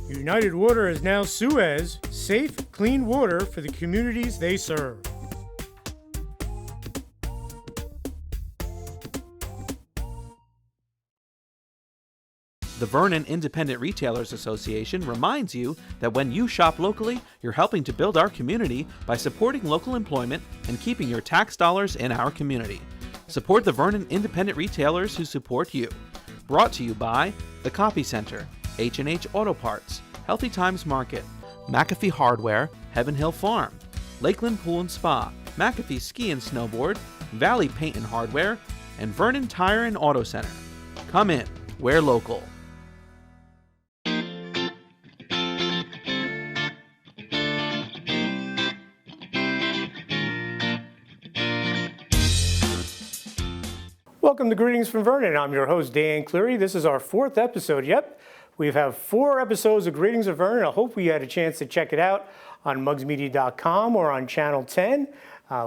United Water is now Suez, safe, clean water for the communities they serve. The Vernon Independent Retailers Association reminds you that when you shop locally, you're helping to build our community by supporting local employment and keeping your tax dollars in our community. Support the Vernon Independent Retailers who support you. Brought to you by The Copy Center, H&H Auto Parts, Healthy Times Market, McAfee Hardware, Heaven Hill Farm, Lakeland Pool and Spa, McAfee Ski and Snowboard, Valley Paint and Hardware, and Vernon Tire and Auto Center. Come in, we're local. Welcome to Greetings from Vernon. I'm your host, Dan Cleary. This is our 4th episode. Yep, we have 4 episodes of Greetings of Vernon. I hope you had a chance to check it out on mugsmedia.com or on Channel 10.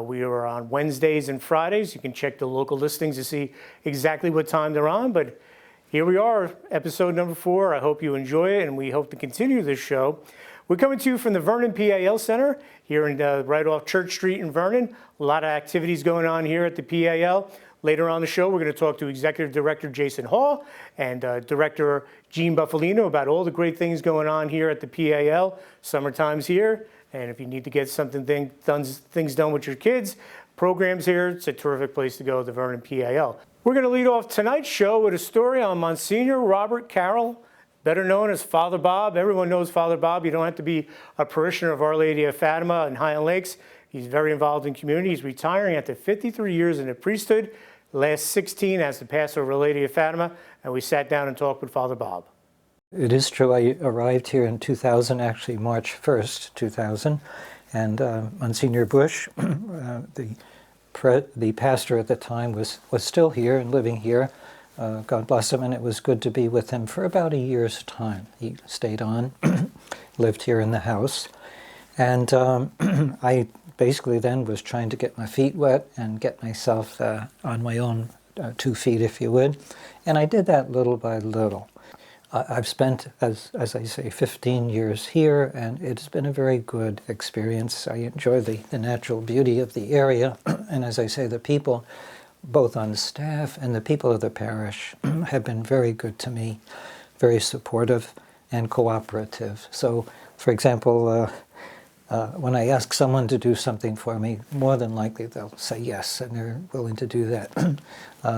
We are on Wednesdays and Fridays. You can check the local listings to see exactly what time they're on. But here we are, episode number 4. I hope you enjoy it, and we hope to continue this show. We're coming to you from the Vernon PAL Center here in right off Church Street in Vernon. A lot of activities going on here at the PAL. Later on the show, we're going to talk to Executive Director Jason Hall and Director Gene Buffalino about all the great things going on here at the PAL. Summertime's here, and if you need to get things done with your kids, programs here, it's a terrific place to go, the Vernon PAL. We're going to lead off tonight's show with a story on Monsignor Robert Carroll, better known as Father Bob. Everyone knows Father Bob. You don't have to be a parishioner of Our Lady of Fatima in Highland Lakes. He's very involved in community. He's retiring after 53 years in the priesthood. Last 16 as the pastor of Our Lady of Fatima, and we sat down and talked with Father Bob. It is true. I arrived here in 2000, actually March 1st, 2000, and Monsignor Bush, the pastor at the time, was still here and living here. God bless him, and it was good to be with him for about a year's time. He stayed on, lived here in the house, and I basically then was trying to get my feet wet and get myself on my own 2 feet, if you would. And I did that little by little. I've spent, as I say, 15 years here, and it's been a very good experience. I enjoy the natural beauty of the area. And as I say, the people, both on staff and the people of the parish, have been very good to me, very supportive and cooperative. So, for example, when I ask someone to do something for me, more than likely they'll say yes, and they're willing to do that.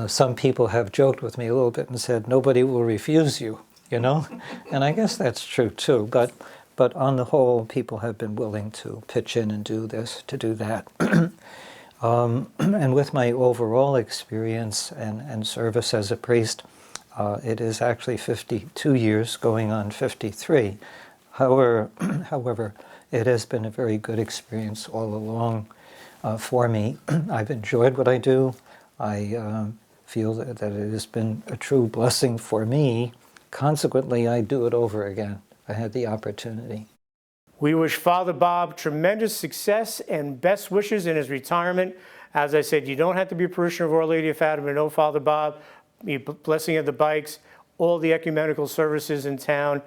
Some people have joked with me a little bit and said, nobody will refuse you, you know? And I guess that's true too, but on the whole, people have been willing to pitch in and do this, to do that. And with my overall experience and service as a priest, it is actually 52 years going on 53. However, it has been a very good experience all along for me. I've enjoyed what I do. I feel that it has been a true blessing for me. Consequently, I do it over again. I had the opportunity. We wish Father Bob tremendous success and best wishes in his retirement. As I said, you don't have to be a parishioner of Our Lady of Fatima to know Father Bob. Blessing of the bikes, all the ecumenical services in town,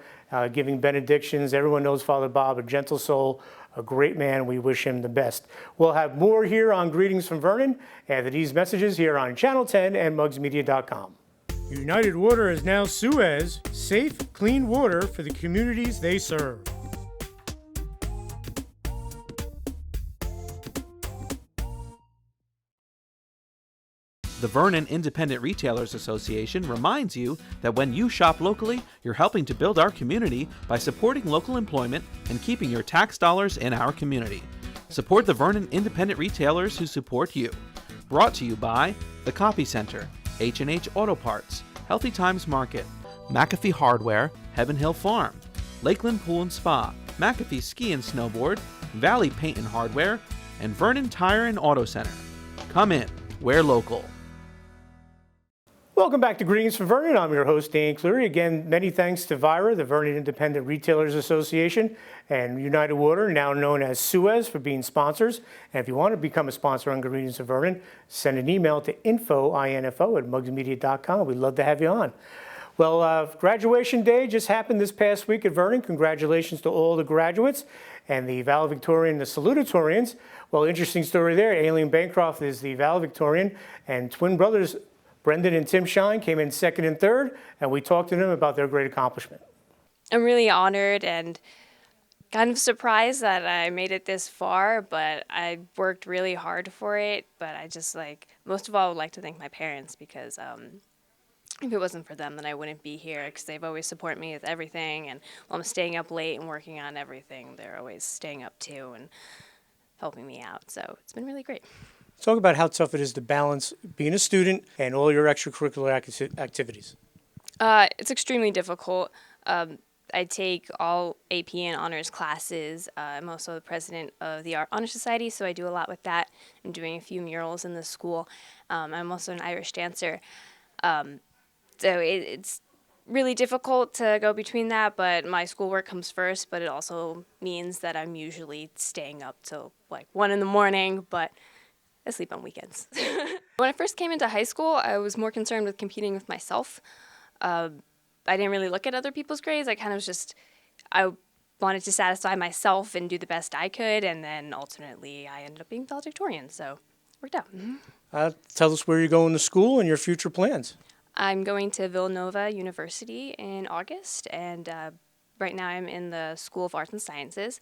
giving benedictions. Everyone knows Father Bob, a gentle soul, a great man. We wish him the best. We'll have more here on Greetings from Vernon after these messages here on Channel 10 and mugsmedia.com. United Water is now Suez, safe, clean water for the communities they serve. The Vernon Independent Retailers Association reminds you that when you shop locally, you're helping to build our community by supporting local employment and keeping your tax dollars in our community. Support the Vernon Independent Retailers who support you. Brought to you by The Copy Center, H&H Auto Parts, Healthy Times Market, McAfee Hardware, Heaven Hill Farm, Lakeland Pool and Spa, McAfee Ski and Snowboard, Valley Paint and Hardware, and Vernon Tire and Auto Center. Come in, we're local. Welcome back to Greetings from Vernon. I'm your host, Dan Cleary. Again, many thanks to VIRA, the Vernon Independent Retailers Association, and United Water, now known as Suez, for being sponsors. And if you want to become a sponsor on Greetings from Vernon, send an email to info@mugsmedia.com. We'd love to have you on. Well, graduation day just happened this past week at Vernon. Congratulations to all the graduates and the Valedictorian and the Salutatorians. Well, interesting story there. Aileen Bancroft is the Valedictorian, and twin brothers Brendan and Tim Shine came in second and third, and we talked to them about their great accomplishment. I'm really honored and kind of surprised that I made it this far, but I worked really hard for it. But I just most of all, I would like to thank my parents because if it wasn't for them, then I wouldn't be here because they've always supported me with everything. And while I'm staying up late and working on everything, they're always staying up too and helping me out. So it's been really great. Talk about how tough it is to balance being a student and all your extracurricular activities. It's extremely difficult. I take all AP and honors classes. I'm also the president of the Art Honor Society, so I do a lot with that. I'm doing a few murals in the school. I'm also an Irish dancer. So it's really difficult to go between that, but my schoolwork comes first, but it also means that I'm usually staying up till 1 in the morning, but I sleep on weekends. When I first came into high school, I was more concerned with competing with myself. I didn't really look at other people's grades. I wanted to satisfy myself and do the best I could, and then ultimately I ended up being valedictorian, so it worked out. Tell us where you're going to school and your future plans. I'm going to Villanova University in August, and right now I'm in the School of Arts and Sciences.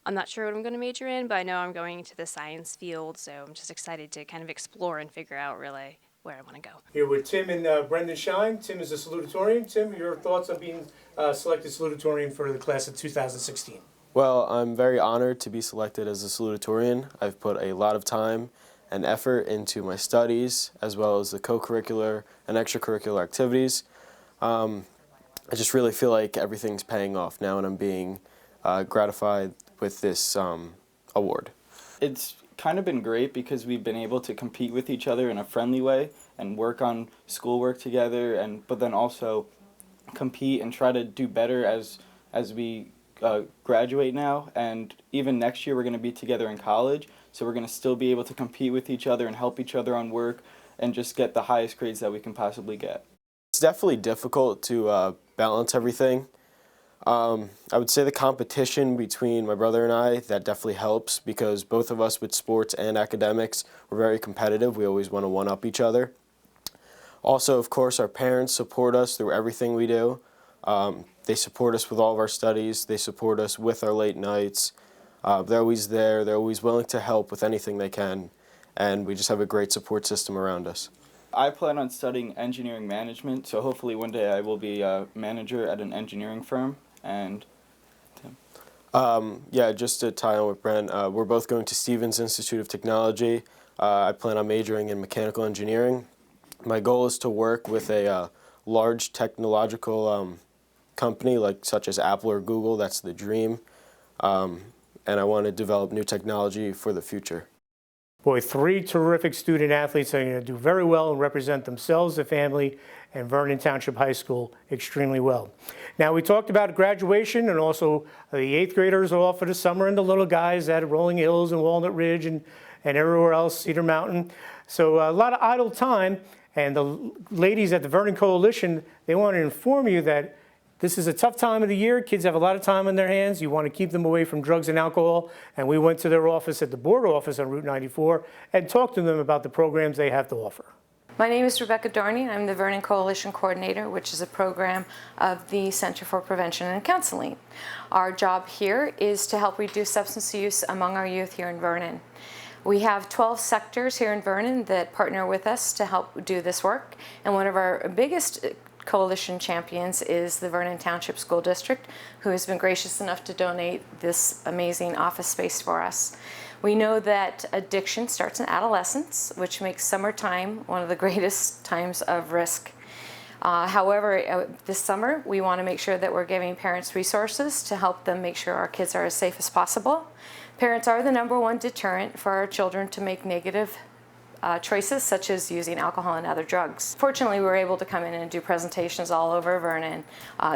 I'm not sure what I'm going to major in, but I know I'm going into the science field, so I'm just excited to kind of explore and figure out really where I want to go. Here with Tim and Brendan Shine. Tim is a salutatorian. Tim, your thoughts on being selected salutatorian for the class of 2016? Well, I'm very honored to be selected as a salutatorian. I've put a lot of time and effort into my studies, as well as the co-curricular and extracurricular activities. I just really feel like everything's paying off now, and I'm being gratified with this award. It's kind of been great because we've been able to compete with each other in a friendly way and work on schoolwork together, but then also compete and try to do better as we graduate now. And even next year we're going to be together in college, so we're going to still be able to compete with each other and help each other on work and just get the highest grades that we can possibly get. It's definitely difficult to balance everything. I would say the competition between my brother and I, that definitely helps because both of us with sports and academics, we're very competitive. We always want to one-up each other. Also, of course, our parents support us through everything we do. They support us with all of our studies. They support us with our late nights. They're always there. They're always willing to help with anything they can. And we just have a great support system around us. I plan on studying engineering management, so hopefully one day I will be a manager at an engineering firm. And Tim? Yeah, just to tie on with Brent, we're both going to Stevens Institute of Technology. I plan on majoring in mechanical engineering. My goal is to work with a large technological company such as Apple or Google. That's the dream. And I want to develop new technology for the future. Boy, 3 terrific student athletes are going to do very well and represent themselves, the family, and Vernon Township High School extremely well. Now, we talked about graduation, and also the 8th graders are off for the summer, and the little guys at Rolling Hills and Walnut Ridge and everywhere else, Cedar Mountain. So a lot of idle time, and the ladies at the Vernon Coalition, they want to inform you that this is a tough time of the year. Kids have a lot of time on their hands. You want to keep them away from drugs and alcohol. And we went to their office at the board office on Route 94 and talked to them about the programs they have to offer. My name is Rebecca Darney. I'm the Vernon Coalition Coordinator, which is a program of the Center for Prevention and Counseling. Our job here is to help reduce substance use among our youth here in Vernon. We have 12 sectors here in Vernon that partner with us to help do this work. And one of our biggest coalition champions is the Vernon Township School District, who has been gracious enough to donate this amazing office space for us. We know that addiction starts in adolescence, which makes summertime one of the greatest times of risk. However, this summer we want to make sure that we're giving parents resources to help them make sure our kids are as safe as possible. Parents are the #1 deterrent for our children to make negative choices such as using alcohol and other drugs. Fortunately, we were able to come in and do presentations all over Vernon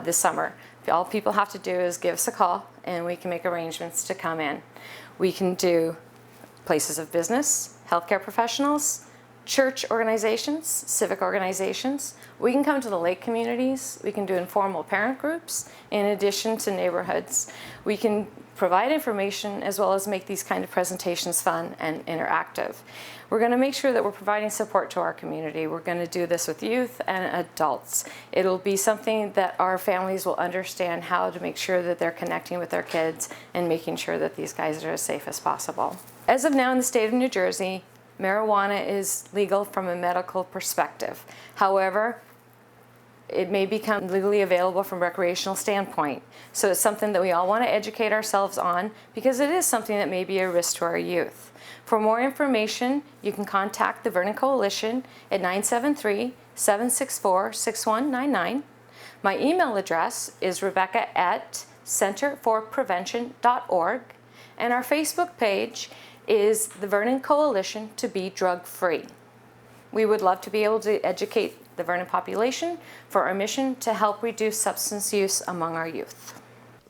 this summer. All people have to do is give us a call and we can make arrangements to come in. We can do places of business, healthcare professionals, church organizations, civic organizations. We can come to the lake communities. We can do informal parent groups in addition to neighborhoods. We can provide information as well as make these kind of presentations fun and interactive. We're going to make sure that we're providing support to our community. We're going to do this with youth and adults. It'll be something that our families will understand how to make sure that they're connecting with their kids and making sure that these guys are as safe as possible. As of now in the state of New Jersey, marijuana is legal from a medical perspective. However, it may become legally available from a recreational standpoint. So it's something that we all want to educate ourselves on because it is something that may be a risk to our youth. For more information, you can contact the Vernon Coalition at 973-764-6199. My email address is rebecca@centerforprevention.org, and our Facebook page is the Vernon Coalition to be drug-free. We would love to be able to educate the Vernon population for our mission to help reduce substance use among our youth.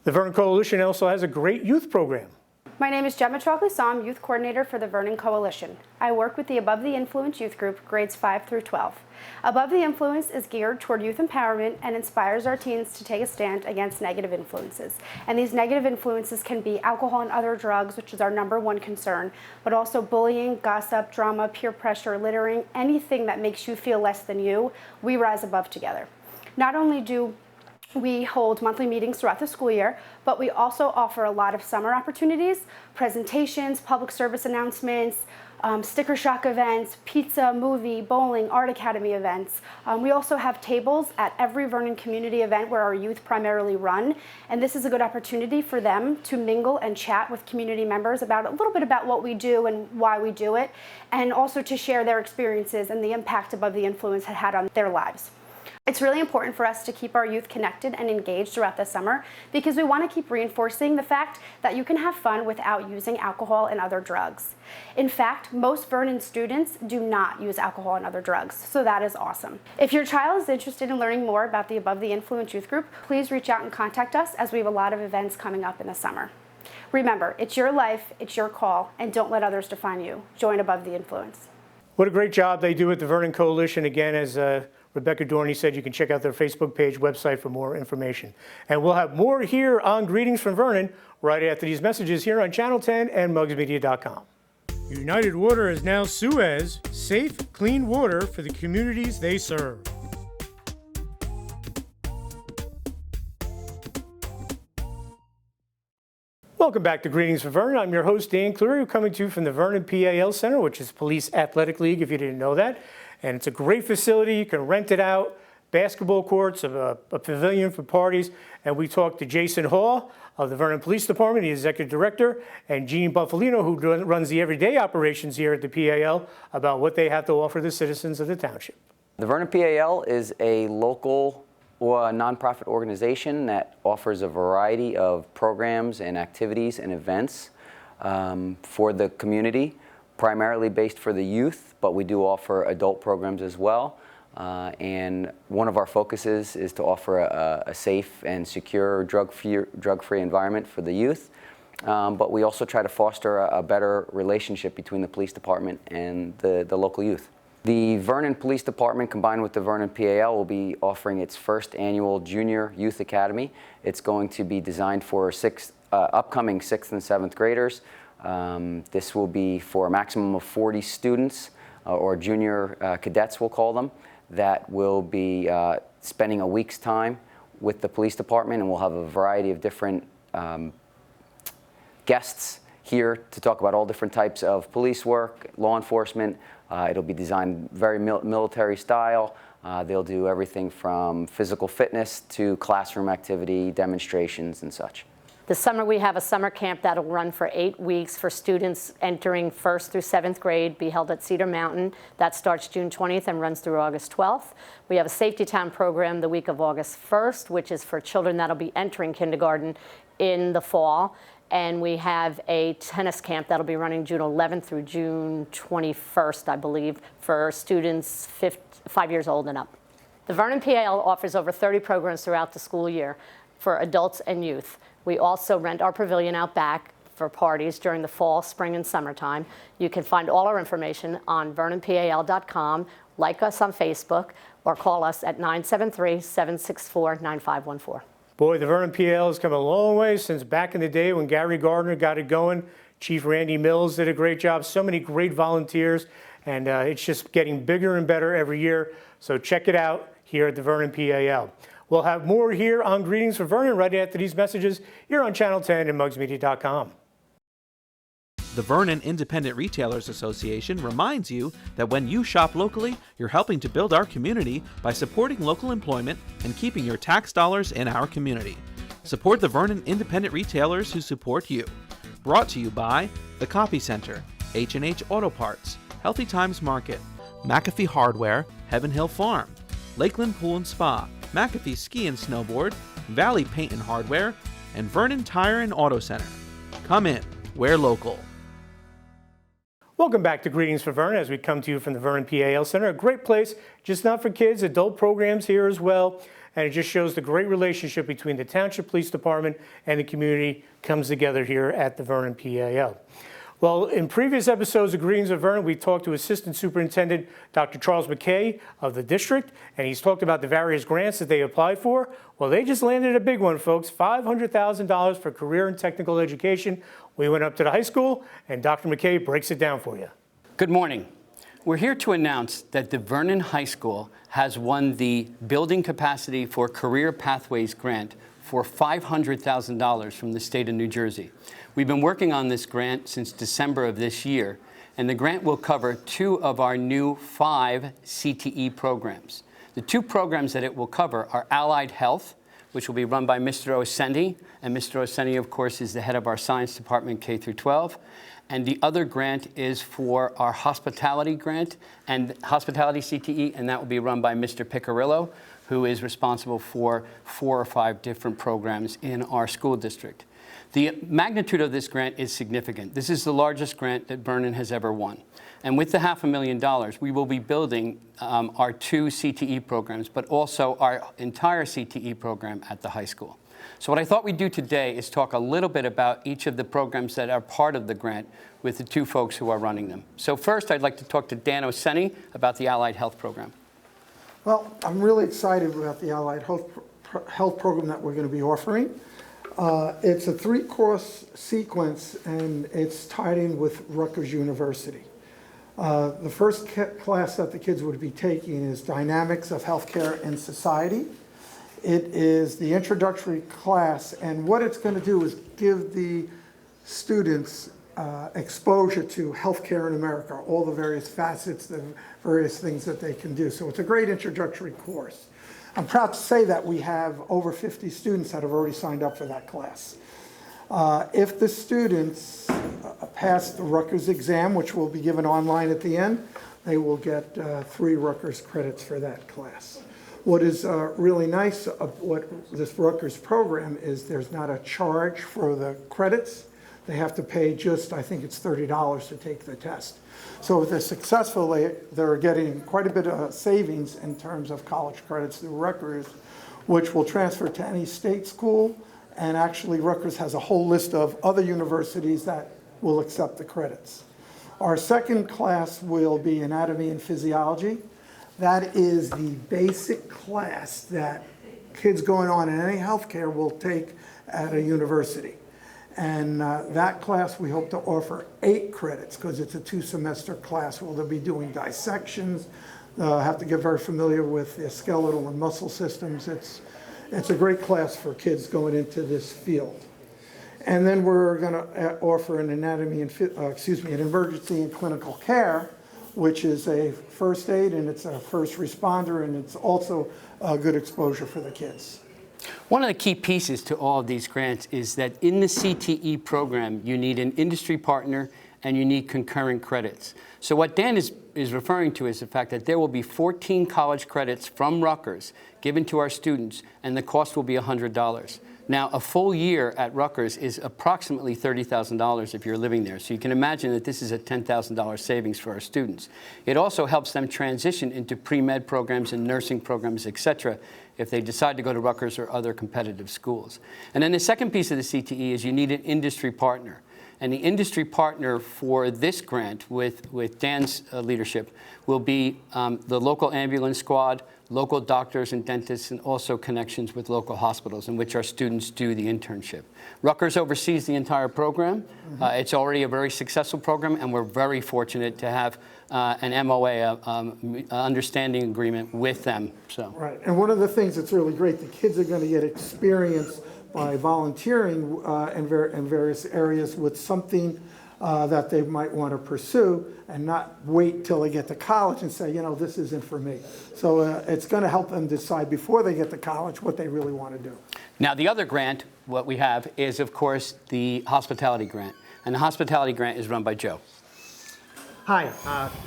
The Vernon Coalition also has a great youth program. My name is Gemma Chalkley-Som, Youth Coordinator for the Vernon Coalition. I work with the Above the Influence youth group, grades 5 through 12. Above the Influence is geared toward youth empowerment and inspires our teens to take a stand against negative influences. And these negative influences can be alcohol and other drugs, which is our #1 concern, but also bullying, gossip, drama, peer pressure, littering, anything that makes you feel less than you. We rise above together. Not only do we hold monthly meetings throughout the school year, but we also offer a lot of summer opportunities, presentations, public service announcements, sticker shock events, pizza, movie, bowling, art academy events. We also have tables at every Vernon community event where our youth primarily run, and this is a good opportunity for them to mingle and chat with community members about a little bit about what we do and why we do it, and also to share their experiences and the impact Above the Influence had on their lives. It's really important for us to keep our youth connected and engaged throughout the summer because we want to keep reinforcing the fact that you can have fun without using alcohol and other drugs. In fact, most Vernon students do not use alcohol and other drugs, so that is awesome. If your child is interested in learning more about the Above the Influence youth group, please reach out and contact us as we have a lot of events coming up in the summer. Remember, it's your life, it's your call, and don't let others define you. Join Above the Influence. What a great job they do at the Vernon Coalition. Again, as Rebecca Dorney said, you can check out their Facebook page, website for more information. And we'll have more here on Greetings from Vernon right after these messages here on Channel 10 and mugsmedia.com. United Water is now Suez, safe, clean water for the communities they serve. Welcome back to Greetings from Vernon. I'm your host, Dan Cleary, coming to you from the Vernon PAL Center, which is Police Athletic League, if you didn't know that. And it's a great facility. You can rent it out, basketball courts, a pavilion for parties. And we talked to Jason Hall of the Vernon Police Department, the Executive Director, and Jean Buffalino, who runs the everyday operations here at the PAL, about what they have to offer the citizens of the township. The Vernon PAL is a local or a nonprofit organization that offers a variety of programs and activities and events for the community, primarily based for the youth, but we do offer adult programs as well. And one of our focuses is to offer a safe and secure drug-free environment for the youth. But we also try to foster a better relationship between the police department and the local youth. The Vernon Police Department, combined with the Vernon PAL, will be offering its first annual Junior Youth Academy. It's going to be designed for upcoming 6th and 7th graders. This will be for a maximum of 40 students, or junior cadets we'll call them, that will be spending a week's time with the police department, and we'll have a variety of different guests here to talk about all different types of police work, law enforcement. It'll be designed very military style. They'll do everything from physical fitness to classroom activity, demonstrations, and such. This summer we have a summer camp that'll run for 8 weeks for students entering 1st through 7th grade, be held at Cedar Mountain. That starts June 20th and runs through August 12th. We have a Safety Town program the week of August 1st, which is for children that'll be entering kindergarten in the fall. And we have a tennis camp that'll be running June 11th through June 21st, I believe, for students 5 years old and up. The Vernon PAL offers over 30 programs throughout the school year for adults and youth. We also rent our pavilion out back for parties during the fall, spring, and summertime. You can find all our information on vernonpal.com, like us on Facebook, or call us at 973-764-9514. Boy, the Vernon PAL has come a long way since back in the day when Gary Gardner got it going. Chief Randy Mills did a great job. So many great volunteers, and it's just getting bigger and better every year. So check it out here at the Vernon PAL. We'll have more here on Greetings from Vernon right after these messages here on Channel 10 and mugsmedia.com. The Vernon Independent Retailers Association reminds you that when you shop locally, you're helping to build our community by supporting local employment and keeping your tax dollars in our community. Support the Vernon Independent Retailers who support you. Brought to you by The Copy Center, H&H Auto Parts, Healthy Times Market, McAfee Hardware, Heaven Hill Farm, Lakeland Pool and Spa, McAfee Ski and Snowboard, Valley Paint and Hardware, and Vernon Tire and Auto Center. Come in, we're local. Welcome back to Greetings from Vernon as we come to you from the Vernon PAL Center. A great place, just not for kids, adult programs here as well. And it just shows the great relationship between the Township Police Department and the community comes together here at the Vernon PAL. Well, in previous episodes of Greetings of Vernon, we talked to Assistant Superintendent Dr. Charles McKay of the district, and he's talked about the various grants that they applied for. Well, they just landed a big one, folks, $500,000 for career and technical education. We went up to the high school, and Dr. McKay breaks it down for you. Good morning. We're here to announce that the Vernon High School has won the Building Capacity for Career Pathways grant for $500,000 from the state of New Jersey. We've been working on this grant since December of this year, and the grant will cover 2 of our new 5 CTE programs. The 2 programs that it will cover are Allied Health, which will be run by Mr. Osendi, and Mr. Osendi, of course, is the head of our science department K through 12. And the other grant is for our hospitality grant and hospitality CTE, and that will be run by Mr. Piccirillo, who is responsible for 4 or 5 different programs in our school district. The magnitude of this grant is significant. This is the largest grant that Vernon has ever won. And with the $500,000, we will be building our 2 CTE programs, but also our entire CTE program at the high school. So what I thought we'd do today is talk a little bit about each of the programs that are part of the grant with the 2 folks who are running them. So first, I'd like to talk to Dan Osendi about the Allied Health program. Well, I'm really excited about the Allied Health program that we're going to be offering. It's a 3-course sequence, and it's tied in with Rutgers University. The first class that the kids would be taking is Dynamics of Healthcare and Society. It is the introductory class, and what it's going to do is give the students exposure to healthcare in America, all the various facets, the various things that they can do. So it's a great introductory course. I'm proud to say that we have over 50 students that have already signed up for that class. If the students pass the Rutgers exam, which will be given online at the end, they will get 3 Rutgers credits for that class. What is really nice of what this Rutgers program is there's not a charge for the credits. They have to pay just, I think it's $30 to take the test. So if they're successful, they're getting quite a bit of savings in terms of college credits through Rutgers, which will transfer to any state school. And actually, Rutgers has a whole list of other universities that will accept the credits. Our second class will be Anatomy and Physiology. That is the basic class that kids going on in any healthcare will take at a university. And that class we hope to offer 8 credits because it's a 2-semester class where they'll be doing dissections. They'll have to get very familiar with the skeletal and muscle systems. It's a great class for kids going into this field. And then we're going to offer an anatomy and an emergency and clinical care, which is a first aid, and it's a first responder, and it's also a good exposure for the kids. One of the key pieces to all of these grants is that in the CTE program, you need an industry partner and you need concurrent credits. So what Dan is referring to is the fact that there will be 14 college credits from Rutgers given to our students, and the cost will be $100. Now, a full year at Rutgers is approximately $30,000 if you're living there. So you can imagine that this is a $10,000 savings for our students. It also helps them transition into pre-med programs and nursing programs, et cetera, if they decide to go to Rutgers or other competitive schools. And then the second piece of the CTE is you need an industry partner. And the industry partner for this grant with Dan's leadership will be the local ambulance squad, local doctors and dentists, and also connections with local hospitals in which our students do the internship. Rutgers oversees the entire program. It's already a very successful program, and we're very fortunate to have an MOA, understanding agreement with them. So. Right, and one of the things that's really great, the kids are going to get experience by volunteering in various areas with something that they might want to pursue, and not wait till they get to college and say, you know, this isn't for me. So it's going to help them decide before they get to college what they really want to do. Now, the other grant, what we have, is, of course, the hospitality grant. And the hospitality grant is run by Joe. Hi,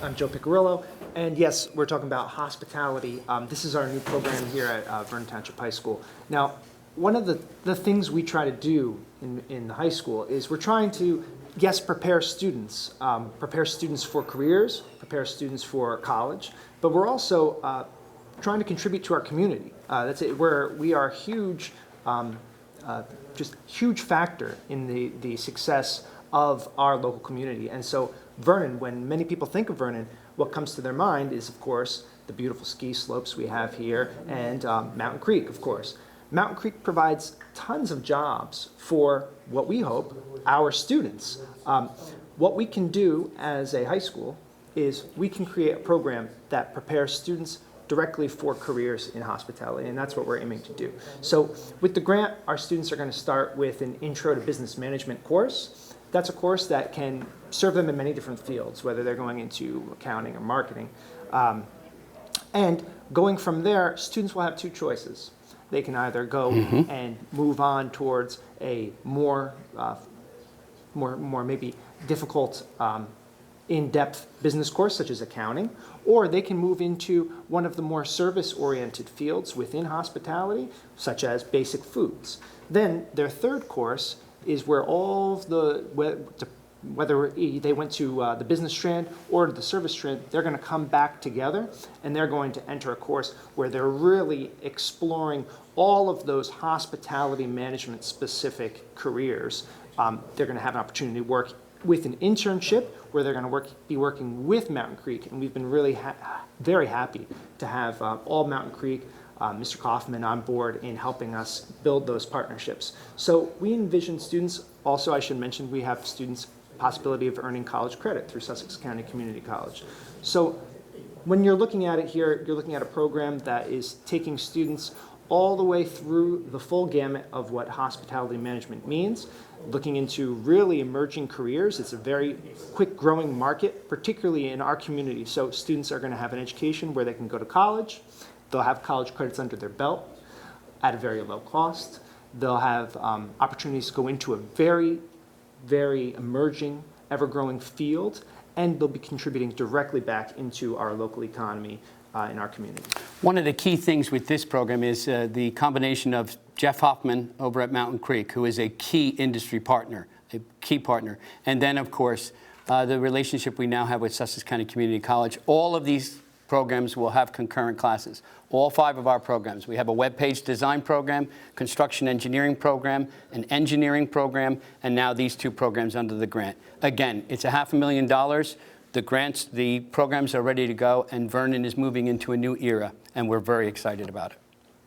I'm Joe Piccirillo, and yes, we're talking about hospitality. This is our new program here at Vernon Township High School. Now, one of the things we try to do in the high school is we're trying to, yes, prepare students for careers, prepare students for college, but we're also trying to contribute to our community. That's it, where we are a huge, just huge factor in the success of our local community. And so Vernon, when many people think of Vernon, what comes to their mind is, of course, the beautiful ski slopes we have here, and Mountain Creek, of course. Mountain Creek provides tons of jobs for what we hope, our students. What we can do as a high school is we can create a program that prepares students directly for careers in hospitality, and that's what we're aiming to do. So with the grant, our students are going to start with an Intro to Business Management course. That's a course that can serve them in many different fields, whether they're going into accounting or marketing. And going from there, students will have two choices. They can either go and move on towards a more maybe difficult, in-depth business course, such as accounting, or they can move into one of the more service-oriented fields within hospitality, such as basic foods. Then their third course is where all of the, whether they went to the business strand or the service strand, they're going to come back together, and they're going to enter a course where they're really exploring all of those hospitality management specific careers. They're going to have an opportunity to work with an internship where they're going to be working with Mountain Creek, and we've been really very happy to have all Mountain Creek, Mr. Kaufman on board in helping us build those partnerships. So we envision students, also I should mention, we have students possibility of earning college credit through Sussex County Community College. So when you're looking at it here, you're looking at a program that is taking students all the way through the full gamut of what hospitality management means, looking into really emerging careers. It's a very quick growing market, particularly in our community. So students are going to have an education where they can go to college. They'll have college credits under their belt at a very low cost. They'll have opportunities to go into a very, very emerging, ever-growing field, and they'll be contributing directly back into our local economy in our community. One of the key things with this program is the combination of Jeff Hoffman over at Mountain Creek, who is a key industry partner, a key partner, and then, of course, the relationship we now have with Sussex County Community College. All of these programs will have concurrent classes. All 5 of our programs. We have a web page design program, construction engineering program, an engineering program, and now these 2 programs under the grant. Again, it's $500,000. The grants, the programs are ready to go, and Vernon is moving into a new era, and we're very excited about it.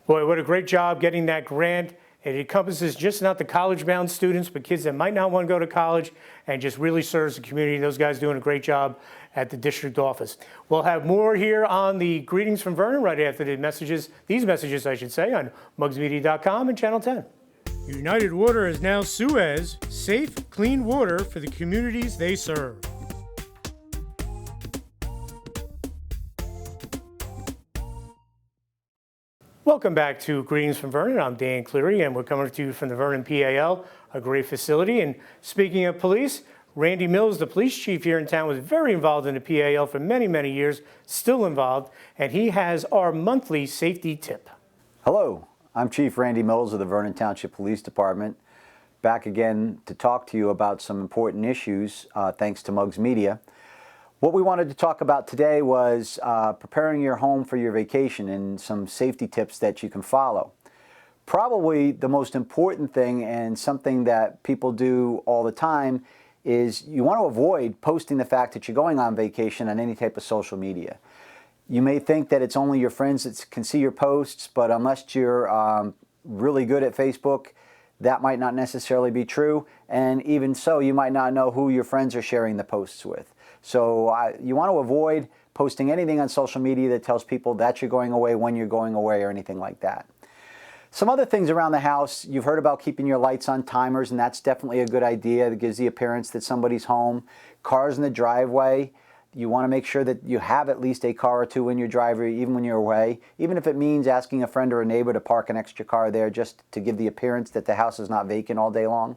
Boy, what a great job getting that grant. It encompasses just not the college-bound students, but kids that might not want to go to college, and just really serves the community. Those guys doing a great job at the district office. We'll have more here on the Greetings from Vernon right after these messages, I should say, on mugsmedia.com and Channel 10. United Water is now Suez, safe, clean water for the communities they serve. Welcome back to Greetings from Vernon. I'm Dan Cleary, and we're coming to you from the Vernon PAL, a great facility. And speaking of police, Randy Mills, the police chief here in town, was very involved in the PAL for many, many years, still involved, and he has our monthly safety tip. Hello, I'm Chief Randy Mills of the Vernon Township Police Department, back again to talk to you about some important issues, thanks to Mugs Media. What we wanted to talk about today was preparing your home for your vacation and some safety tips that you can follow. Probably the most important thing, and something that people do all the time, is you want to avoid posting the fact that you're going on vacation on any type of social media. You may think that it's only your friends that can see your posts, but unless you're really good at Facebook, that might not necessarily be true. And even so, you might not know who your friends are sharing the posts with. So you want to avoid posting anything on social media that tells people that you're going away, when you're going away, or anything like that. Some other things around the house, you've heard about keeping your lights on timers, and that's definitely a good idea. It gives the appearance that somebody's home. Cars in the driveway, you want to make sure that you have at least a car or two in your driveway, even when you're away, even if it means asking a friend or a neighbor to park an extra car there just to give the appearance that the house is not vacant all day long.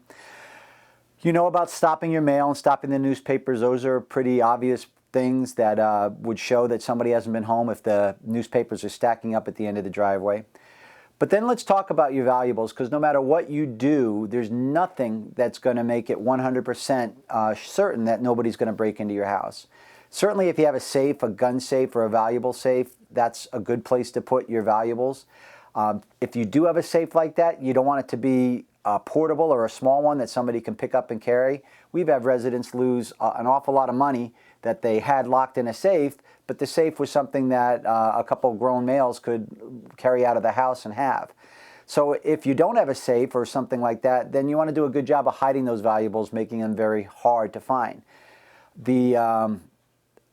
You know about stopping your mail and stopping the newspapers. Those are pretty obvious things that would show that somebody hasn't been home if the newspapers are stacking up at the end of the driveway. But then let's talk about your valuables, because no matter what you do, there's nothing that's going to make it 100% certain that nobody's going to break into your house. Certainly if you have a safe, a gun safe, or a valuable safe, that's a good place to put your valuables. If you do have a safe like that, you don't want it to be portable or a small one that somebody can pick up and carry. We've had residents lose an awful lot of money that they had locked in a safe, but the safe was something that a couple of grown males could carry out of the house and have. So if you don't have a safe or something like that, then you want to do a good job of hiding those valuables, making them very hard to find. The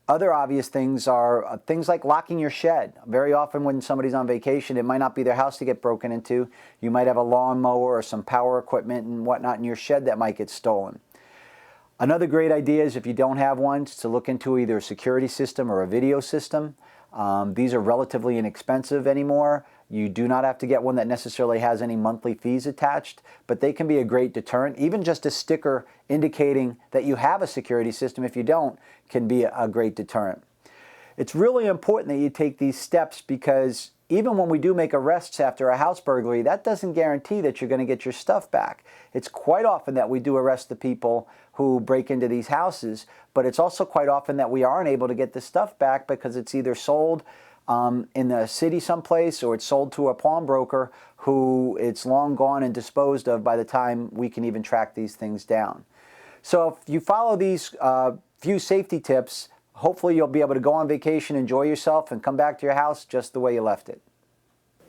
other obvious things are things like locking your shed. Very often when somebody's on vacation, it might not be their house to get broken into. You might have a lawnmower or some power equipment and whatnot in your shed that might get stolen. Another great idea is, if you don't have one, to look into either a security system or a video system. These are relatively inexpensive anymore. You do not have to get one that necessarily has any monthly fees attached, but they can be a great deterrent. Even just a sticker indicating that you have a security system, if you don't, can be a great deterrent. It's really important that you take these steps, because even when we do make arrests after a house burglary, that doesn't guarantee that you're going to get your stuff back. It's quite often that we do arrest the people who break into these houses, but it's also quite often that we aren't able to get the stuff back because it's either sold in the city someplace, or it's sold to a pawnbroker who it's long gone and disposed of by the time we can even track these things down. So if you follow these few safety tips, hopefully you'll be able to go on vacation, enjoy yourself, and come back to your house just the way you left it.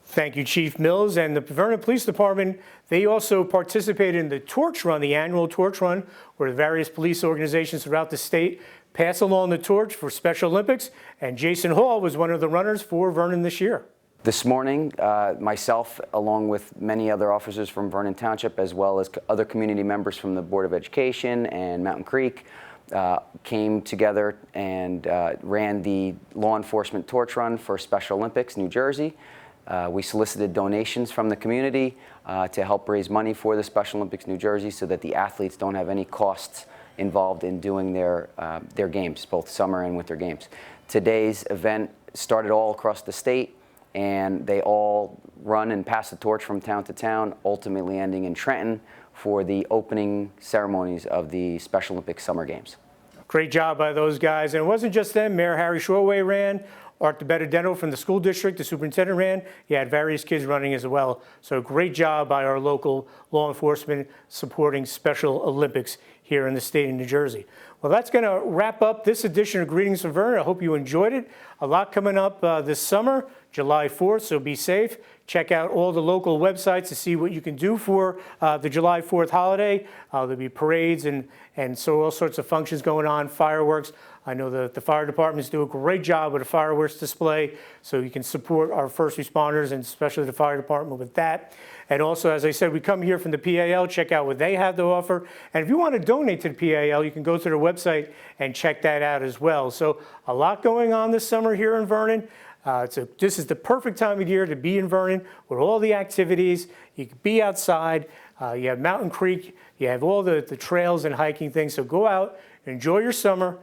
Thank you, Chief Mills. And the Vernon Police Department, they also participated in the torch run, the annual torch run, where the various police organizations throughout the state pass along the torch for Special Olympics. And Jason Hall was one of the runners for Vernon this year. This morning, myself, along with many other officers from Vernon Township, as well as other community members from the Board of Education and Mountain Creek, came together and ran the law enforcement torch run for Special Olympics New Jersey. We solicited donations from the community to help raise money for the Special Olympics New Jersey, so that the athletes don't have any costs involved in doing their games, both summer and winter games. Today's event started all across the state, and they all run and pass the torch from town to town, ultimately ending in Trenton for the opening ceremonies of the Special Olympics Summer Games. Great job by those guys. And it wasn't just them. Mayor Harry Shorway ran. Art DeBenedetto from the school district, the superintendent, ran. You had various kids running as well. So great job by our local law enforcement supporting Special Olympics here in the state of New Jersey. Well, that's going to wrap up this edition of Greetings from Vernon. I hope you enjoyed it. A lot coming up this summer, July 4th, so be safe. Check out all the local websites to see what you can do for the July 4th holiday. There'll be parades and so all sorts of functions going on, fireworks. I know the fire departments do a great job with a fireworks display, so you can support our first responders and especially the fire department with that. And also, as I said, we come here from the PAL, check out what they have to offer. And if you want to donate to the PAL, you can go to their website and check that out as well. So a lot going on this summer here in Vernon. This is the perfect time of year to be in Vernon with all the activities. You can be outside. You have Mountain Creek. You have all the trails and hiking things. So go out, enjoy your summer,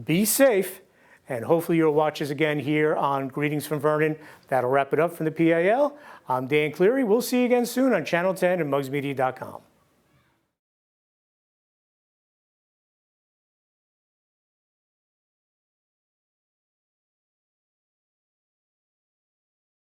be safe, and hopefully you'll watch us again here on Greetings from Vernon. That'll wrap it up from the PAL. I'm Dan Cleary. We'll see you again soon on Channel 10 and mugsmedia.com.